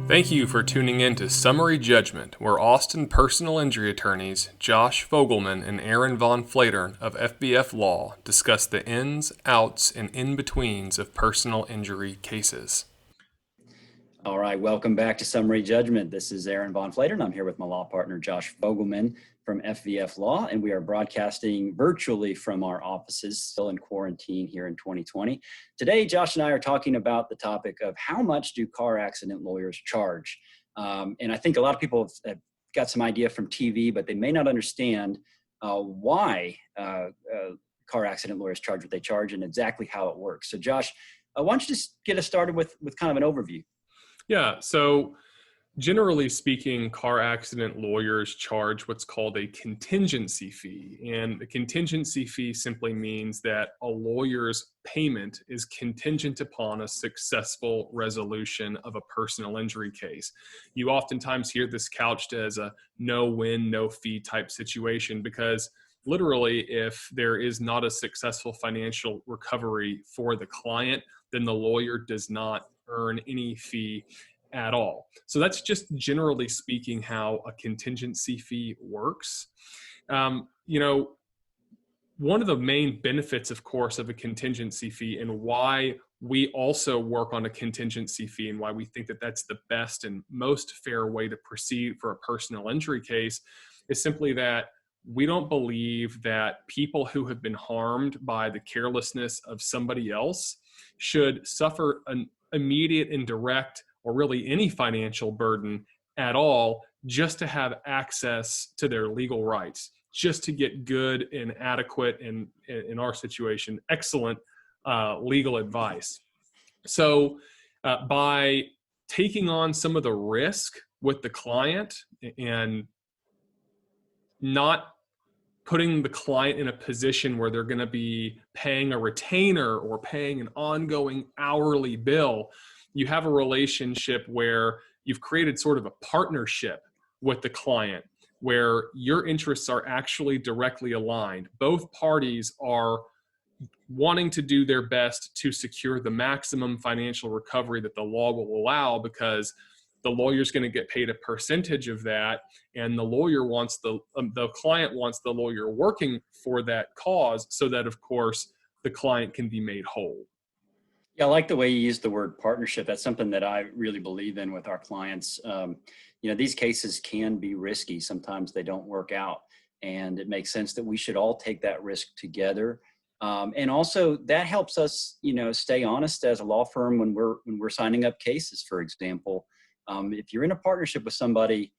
Thank you for tuning in to Summary Judgment, where Austin personal injury attorneys Josh Fogelman and Aaron Von Flatern of FVF Law discuss the ins, outs, and in-betweens of personal injury cases. All right, welcome back to Summary Judgment. This is Aaron Von Flatern. I'm here with my law partner, Josh Fogelman from FVF Law, and we are broadcasting virtually from our offices, still in quarantine here in 2020. Today, Josh and I are talking about the topic of how much do car accident lawyers charge? And I think a lot of people have got some idea from TV, but they may not understand why car accident lawyers charge what they charge and exactly how it works. So Josh, why don't you just get us started with kind of an overview? Yeah, so generally speaking, car accident lawyers charge what's called a contingency fee. And a contingency fee simply means that a lawyer's payment is contingent upon a successful resolution of a personal injury case. You oftentimes hear this couched as a no win, no fee type situation because literally, if there is not a successful financial recovery for the client, then the lawyer does not earn any fee at all. So that's just generally speaking how a contingency fee works. One of the main benefits, of course, of a contingency fee and why we also work on a contingency fee and why we think that that's the best and most fair way to proceed for a personal injury case is simply that we don't believe that people who have been harmed by the carelessness of somebody else should suffer an immediate and direct or really any financial burden at all just to have access to their legal rights, just to get good and adequate and, in our situation, excellent legal advice. So by taking on some of the risk with the client and not putting the client in a position where they're going to be paying a retainer or paying an ongoing hourly bill, you have a relationship where you've created sort of a partnership with the client where your interests are actually directly aligned. Both parties are wanting to do their best to secure the maximum financial recovery that the law will allow because the lawyer's going to get paid a percentage of that, and the lawyer wants the client wants the lawyer working for that cause so that, of course, the client can be made whole. Yeah, I like the way you use the word partnership. That's something that I really believe in with our clients. These cases can be risky. Sometimes they don't work out, and it makes sense that we should all take that risk together. And also that helps us, stay honest as a law firm when we're signing up cases, for example. If you're in a partnership with somebody,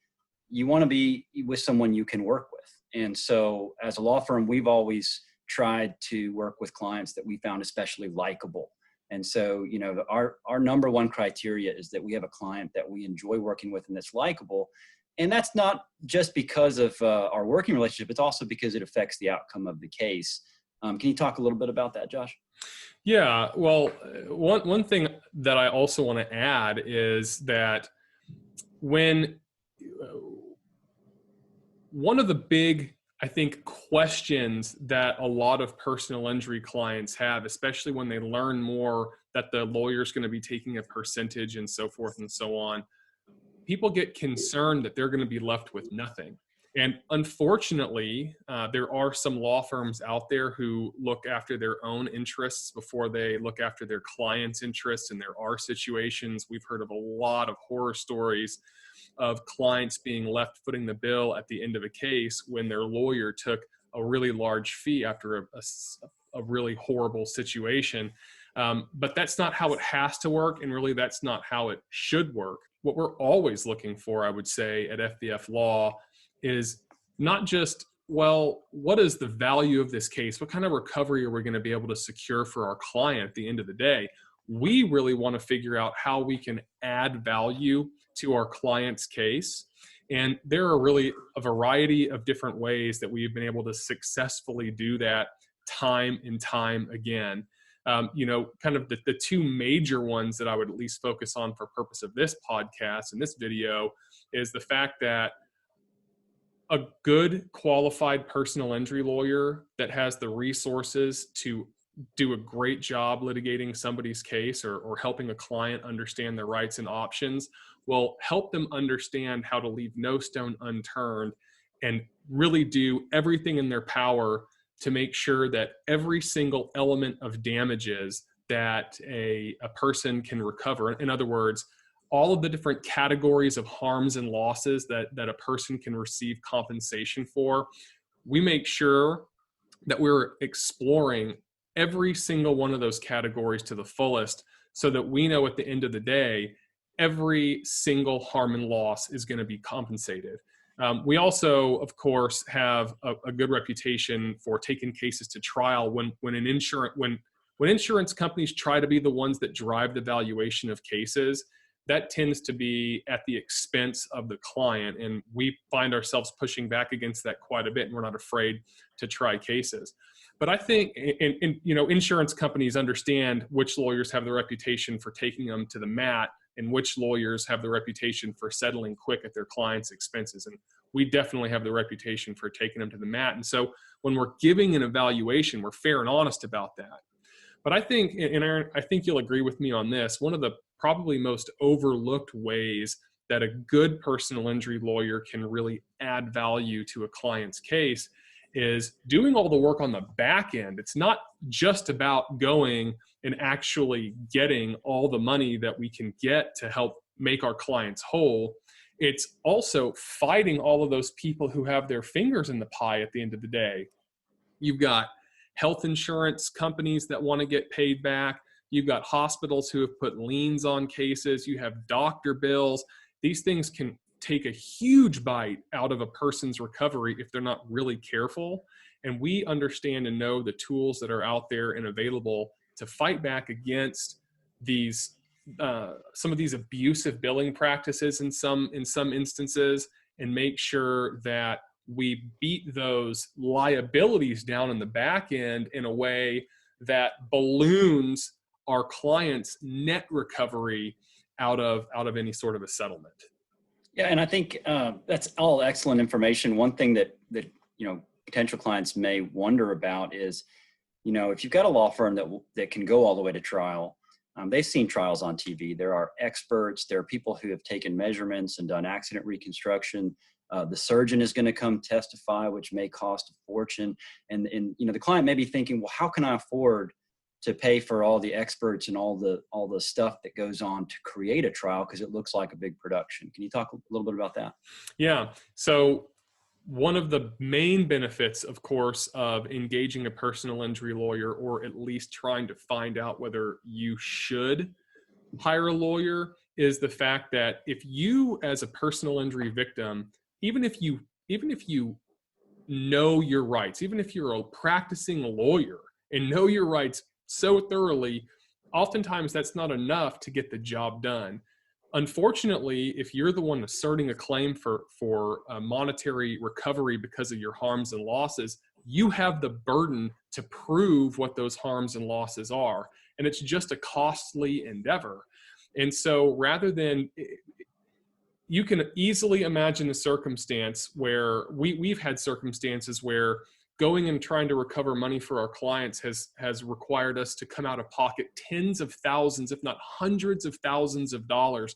you want to be with someone you can work with. And so as a law firm, we've always tried to work with clients that we found especially likable. And so, our number one criteria is that we have a client that we enjoy working with and that's likable. And that's not just because of our working relationship, it's also because it affects the outcome of the case. Can you talk a little bit about that, Josh? Yeah, well, one thing that I also want to add is that when one of the big, I think, questions that a lot of personal injury clients have, especially when they learn more that the lawyer's going to be taking a percentage and so forth and so on, people get concerned that they're going to be left with nothing. And unfortunately, there are some law firms out there who look after their own interests before they look after their clients' interests. And there are situations, we've heard of a lot of horror stories of clients being left footing the bill at the end of a case when their lawyer took a really large fee after a really horrible situation. But that's not how it has to work. And really, that's not how it should work. What we're always looking for, I would say, at FVF Law is not just, well, what is the value of this case? What kind of recovery are we going to be able to secure for our client at the end of the day? We really want to figure out how we can add value to our client's case. And there are really a variety of different ways that we've been able to successfully do that time and time again. Kind of the two major ones that I would at least focus on for purpose of this podcast and this video is the fact that a good qualified personal injury lawyer that has the resources to do a great job litigating somebody's case or helping a client understand their rights and options will help them understand how to leave no stone unturned and really do everything in their power to make sure that every single element of damages that a person can recover, in other words, all of the different categories of harms and losses that a person can receive compensation for, we make sure that we're exploring every single one of those categories to the fullest so that we know at the end of the day, every single harm and loss is going to be compensated. We also, of course, have a good reputation for taking cases to trial when insurance companies try to be the ones that drive the valuation of cases. That tends to be at the expense of the client, and we find ourselves pushing back against that quite a bit, and we're not afraid to try cases. But I think insurance companies understand which lawyers have the reputation for taking them to the mat and which lawyers have the reputation for settling quick at their clients' expenses. And we definitely have the reputation for taking them to the mat. And so when we're giving an evaluation, we're fair and honest about that. But I think, and Aaron, I think you'll agree with me on this, one of the probably most overlooked ways that a good personal injury lawyer can really add value to a client's case is doing all the work on the back end. It's not just about going and actually getting all the money that we can get to help make our clients whole. It's also fighting all of those people who have their fingers in the pie at the end of the day. You've got health insurance companies that want to get paid back. You've got hospitals who have put liens on cases. You have doctor bills. These things can take a huge bite out of a person's recovery if they're not really careful. And we understand and know the tools that are out there and available to fight back against these some of these abusive billing practices in some instances, and make sure that we beat those liabilities down in the back end in a way that balloons our clients' net recovery out of any sort of a settlement. Yeah, and I think that's all excellent information. One thing that potential clients may wonder about is, if you've got a law firm that can go all the way to trial, they've seen trials on TV. There are experts. There are people who have taken measurements and done accident reconstruction. The surgeon is going to come testify, which may cost a fortune. And the client may be thinking, well, how can I afford to pay for all the experts and all the stuff that goes on to create a trial, because it looks like a big production? Can you talk a little bit about that? Yeah. So one of the main benefits, of course, of engaging a personal injury lawyer, or at least trying to find out whether you should hire a lawyer, is the fact that if you, as a personal injury victim, even if you know your rights, even if you're a practicing lawyer and know your rights so thoroughly, oftentimes that's not enough to get the job done. Unfortunately, if you're the one asserting a claim for a monetary recovery because of your harms and losses, you have the burden to prove what those harms and losses are. And it's just a costly endeavor. And so rather than, you can easily imagine a circumstance where we've had circumstances where going and trying to recover money for our clients has required us to come out of pocket tens of thousands, if not hundreds of thousands of dollars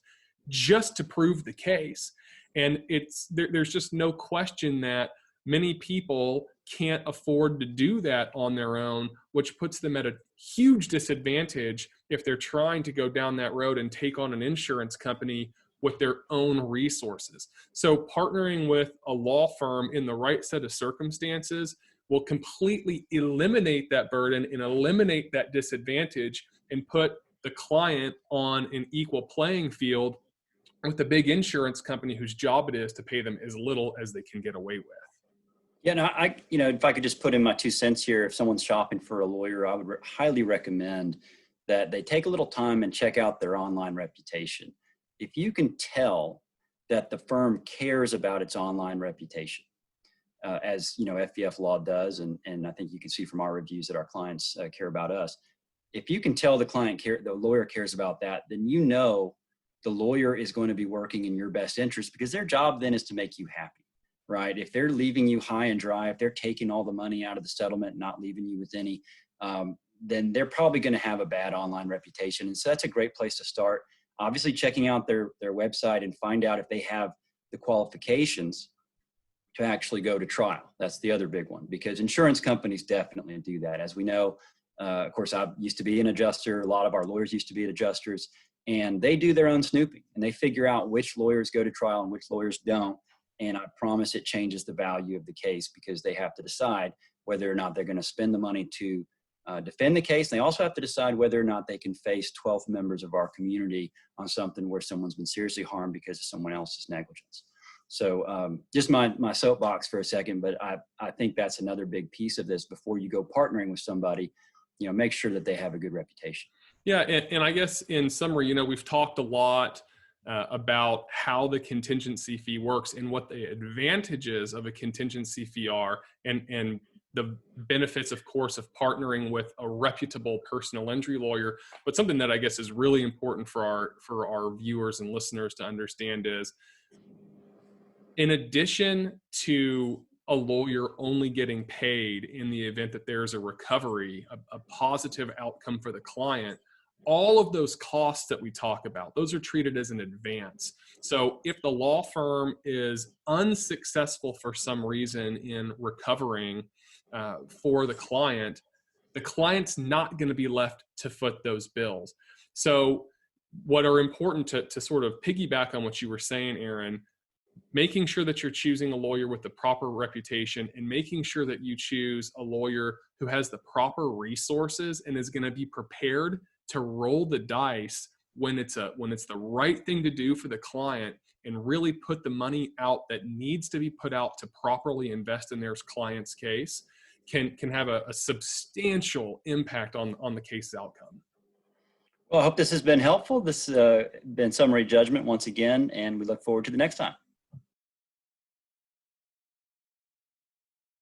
just to prove the case. And there's just no question that many people can't afford to do that on their own, which puts them at a huge disadvantage if they're trying to go down that road and take on an insurance company with their own resources. So partnering with a law firm in the right set of circumstances will completely eliminate that burden and eliminate that disadvantage and put the client on an equal playing field with the big insurance company whose job it is to pay them as little as they can get away with. Yeah, no, if I could just put in my 2 cents here, if someone's shopping for a lawyer, I would highly recommend that they take a little time and check out their online reputation. If you can tell that the firm cares about its online reputation, as FVF Law does, and I think you can see from our reviews that our clients care about us. If you can tell the lawyer cares about that, then the lawyer is going to be working in your best interest, because their job then is to make you happy, right? If they're leaving you high and dry, if they're taking all the money out of the settlement, not leaving you with any, then they're probably going to have a bad online reputation. And so that's a great place to start. Obviously, checking out their website and find out if they have the qualifications to actually go to trial. That's the other big one, because insurance companies definitely do that. As we know, of course, I used to be an adjuster. A lot of our lawyers used to be adjusters, and they do their own snooping and they figure out which lawyers go to trial and which lawyers don't. And I promise it changes the value of the case, because they have to decide whether or not they're going to spend the money to defend the case. And they also have to decide whether or not they can face 12 members of our community on something where someone's been seriously harmed because of someone else's negligence. So just my soapbox for a second, but I think that's another big piece of this. Before you go partnering with somebody, make sure that they have a good reputation. Yeah, and I guess in summary, we've talked a lot about how the contingency fee works and what the advantages of a contingency fee are, and the benefits, of course, of partnering with a reputable personal injury lawyer. But something that I guess is really important for our viewers and listeners to understand is, in addition to a lawyer only getting paid in the event that there's a recovery, a positive outcome for the client, all of those costs that we talk about, those are treated as an advance. So if the law firm is unsuccessful for some reason in recovering for the client's not going to be left to foot those bills. So what are important to sort of piggyback on what you were saying, Aaron, making sure that you're choosing a lawyer with the proper reputation, and making sure that you choose a lawyer who has the proper resources and is going to be prepared to roll the dice when it's the right thing to do for the client, and really put the money out that needs to be put out to properly invest in their client's case, can have a substantial impact on the case's outcome. Well, I hope this has been helpful. This has been Summary Judgment once again, and we look forward to the next time.